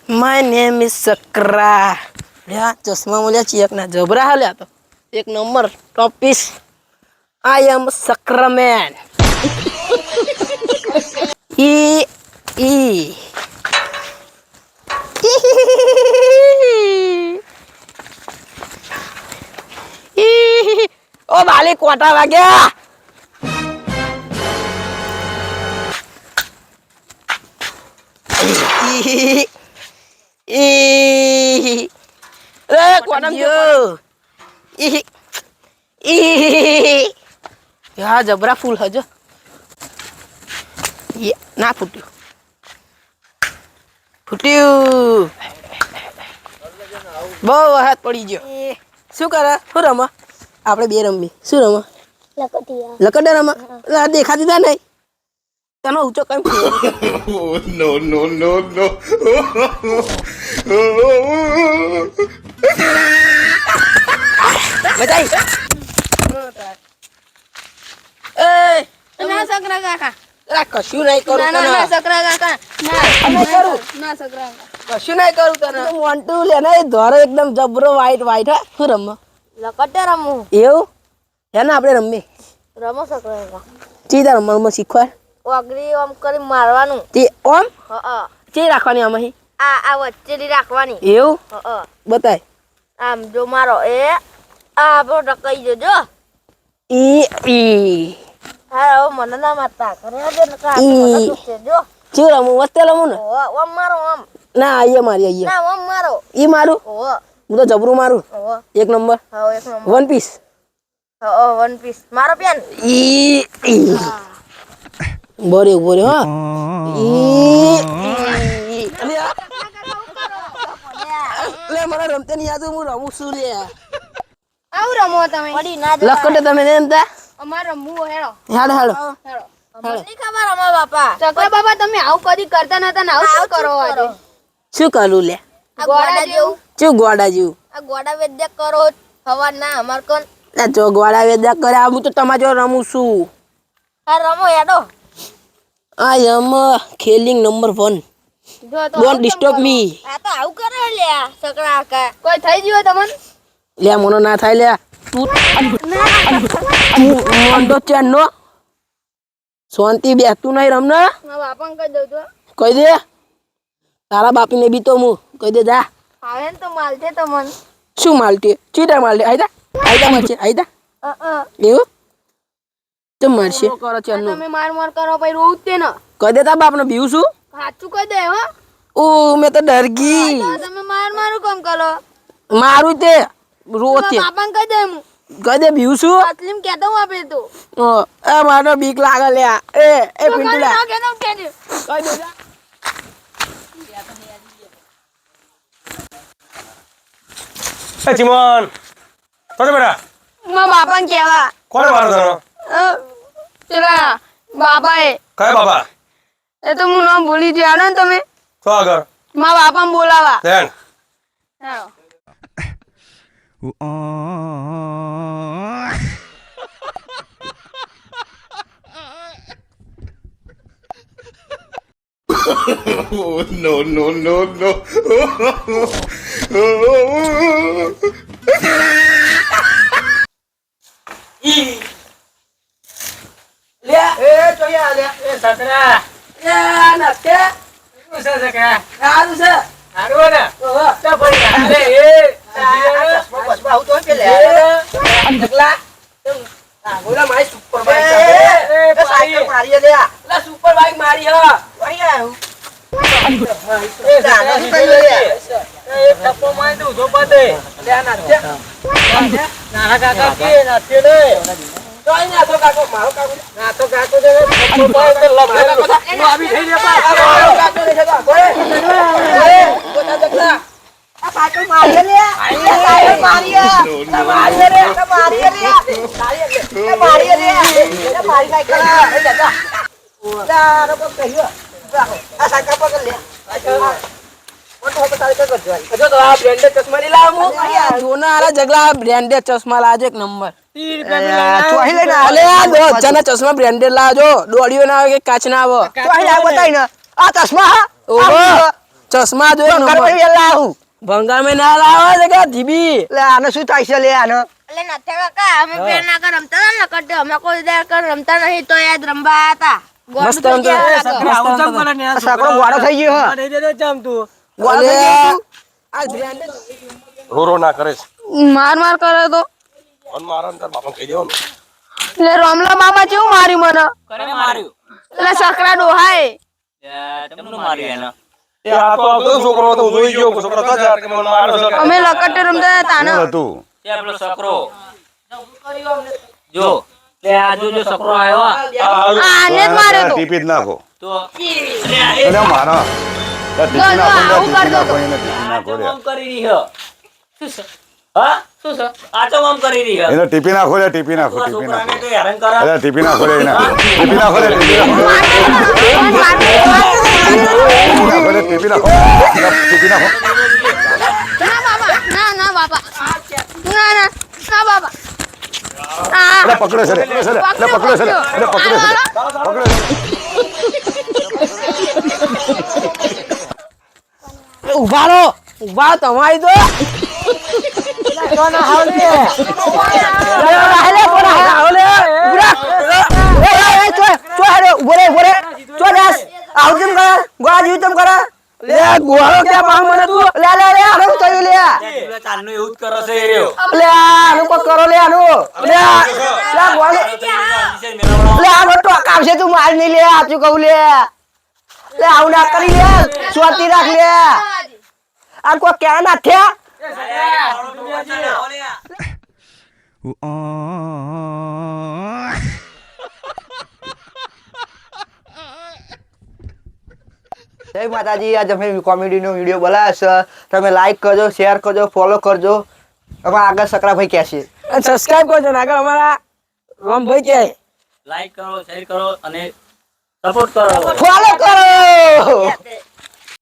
My name is Sakra. Ya, ચશ્મા મોલ્યા ચિયક ના જબરા હાલ્યા તો એક number top piece. I am Sakra man. E E ઓ બાલી કોટા વાગ્યા. રે કોટમ જો યા જબરા ફૂલ હજો ના ફૂટ્યું બહુ વખત પડી ગયો. શું કરે? શું રમા? આપણે બે રમી. શું રમા? લકડિયા રમા. દેખાતી તા નહીં તને ઊંચો કઈ no, no, no, no. બતાઈ ના સકરા કાકા કશું નહીં કરું ના ના ના સકરા કાકા ના કરું ના સકરા કશું નહીં કરું તને મોન્ટુ લે ને ધોરો એકદમ જબરો વાઈટ વાઈટ હા. શું રમવા? લકટે રમવું એવું હે ને આપણે રમીએ રમો સકરા કાકા ચીતા રમવામાં શીખવાડ ઓગરી ઓમ કરી મારવાનું તે ઓમ હા ચી રાખવાની આમાં આ આ વચ્ચેની રાખવાની એવું હા બતાય આમ જો મારો એ આ બો ડકાઈ જજો ઈ ઈ હા મને ના મારતા કરે આજે નકા ઈ. જો ચી રમું વસ્તે રમું ને ઓમ મારો ઓમ ના આઈએ મારી આઈએ ના ઓમ મારો ઈ મારું ઓ હું તો જબરું મારું ઓ એક નંબર હા એક નંબર વન પીસ હા વન પીસ મારો પેન ઈ ઈ બોરે બોરે હા ઈ ઈ લે મને રમતે નહીં આવતું હું રમું છું લે આવું રમો તમે પડી ના લખોટે તમે ને એમતા અમાર રમવું હેડો હાડ હાડ હેડો અમને ખબર અમાર બાપા ચકલા બાપા તમે આવું કદી કરતા નતા ને આવું શું કરો આજે શું કરું લે આ ગોડા જેવું શું ગોડા જેવું આ ગોડા વેદ્ય કરો હવા ના અમાર કોણ ના જો ગોડા વેદા કરે હું તો તમારા જો રમું છું આ રમો હેડો I am ખેલિંગ નંબર 1 જો તો ડોન્ટ ડિસ્ટર્બ મી આ તો આવું કરે લે સકડા કા કોઈ થઈ ગયો તમને લે મોનો ના થાય લે તું મોંડો ચેન નો શાંતિ બેસતું નહીં રમને મારા બાપાને કહી દઉં તો કહી દે તારા બાપીને બી તો હું કહી દે જા આવે ને તો માલતે તમને શું માલતી ચીટા માલતી આઈદા આઈદા મળશે આઈદા એવું તો મળશે કરો ચેન નું તમે માર કરો પછી રોવું જ તે ને કહી દે તારા બાપને બીવું છું સાચું કહી દે હો ઓ મેં તો ડર ગઈ તમે મારું કામ કરો મારું તે રોતે બાપાને કહી દે હું કહી દે બીવું છું અસલીમ કહેતો હું આપે તો એ મારો બીક લાગે લે એ પિંટુડા ના કહેતો કહી દે કહી દે જા એ ચિમન તો બેટા મારા બાપાને કહેવા કોને મારો તને પેલા બાપાએ કયા બાપા એ તો હું નામ ભૂલી ગયા ને તમે તો આગળ મારા બાપાને બોલાવા ધ્યાન હાલો no, no, no, no. લે એ ચોયા લે એ સકરા એ નકે શું છે સકરા સારું છે સારું ને તો ભાઈ અરે એ ચશ્મા આવું તો કે લે સકલા આ બોલા મારી સુપર બાઈક એ સાયકલ મારી લે લા સુપર બાઈક મારી હ અહીંયા એ જાનો કઈ લે એ ટપ્પો મારી દઉં જો પતે લે ના કાકા કે નાથે લે કોઈ ના તો કાકો મારો કાકો ના તો કાકો દે તો આવી થઈ ગયા મારો કાકો દે ઓય કોતા દકલા આ પાટો મારી લે આ સાયકલ મારી મારી રે મારી લે મારી રે મારી સાયકલ એ દાદા તારો કો કહ્યો આ સાયકલ પકડ લે જો તો આ બ્રાન્ડેડ ચશ્મા ની લાવ હું જોના આલા જગલા બ્રાન્ડેડ ચશ્મા લાજો એક નંબર 30 રૂપિયા ચોહી લઈને આલે આ 2000 ના ચશ્મા બ્રાન્ડેડ લાવજો દોડીઓ ના આવે કે કાચ ના આવે ચોહી લાવ બતાઈ ને આ ચશ્મા હા ઓહો ચશ્મા જોઈ ભાઈ વેલા આવું ભંગાર મેં ના લાવો છે કે ધીબી લે આને શું થાય છે લે આને એટલે નથી કાકા અમે પેર ના કર રમતા હતા ને કટ્ટે અમે કોઈ દાર કર રમતા નહીં તો યાદ રમવા હતા મસ્ત રમતો સકડો ગોળો થઈ ગયો હે ગોળો થઈ ગયો રો રો ના કરે છે માર કરે તો અન મારા તાર બાપા કહી દેવાનું એટલે રમલા મામા કેવું માર્યું મને એટલે સકરા ડોહાય એ આ તો આવતો છોકરો હતો જોઈ ગયો છોકરો તો યાર કે મને મારો છે અમે લકટ્ટે રમતા હતા ને હતું તે આપણો સકરો જો તે આ જો સકરો આવ્યો આને જ માર્યો તો ટીપી જ નાખો તો અરે મારા ટીપી નાખો એને ટીપી નાખો રે આમ કરી રહી હે શું છે હા શું છે આ તો આમ કરી રહી હે એને ટીપી નાખો રે ટીપી નાખો ટીપી નાખો છોકરાને તો હેરાન કરે અરે ટીપી નાખો રે એને ટીપી નાખો રે ટીપી નાખો રે ટીપી નાખો ટીપી નાખો ના બાબા ના બાબા ના બાબા અરે પકડે છે રે અરે પકડે છે અરે પકડે છે પકડે ઉભા રહો તમારી તો ગોળો ક્યાં પાવ મને તું લે લે લે આનું થયું લે ચાલનું એવું જ કરે છે એ રહ્યો લે આનું કો કરો લે આનું લે લે ગોળો લે આનો ટોક આવશે તું માર નહીં લે આચું કહું લે લે આવું ના કરી લે સ્વાતી રાખ લે આ કો ક્યાં નાખ્યા જય માતાજી આજ અમે કોમેડીનો વિડીયો બનાવ્યો છે તમે લાઈક કરજો શેર કરજો ફોલો કરજો હવે આગળ સકરાભાઈ કહેશે સબસ્ક્રાઇબ કરજો ને આગળ અમારા રામભાઈ કે લાઈક કરો શેર કરો અને સપોર્ટ કરો ફોલો કરો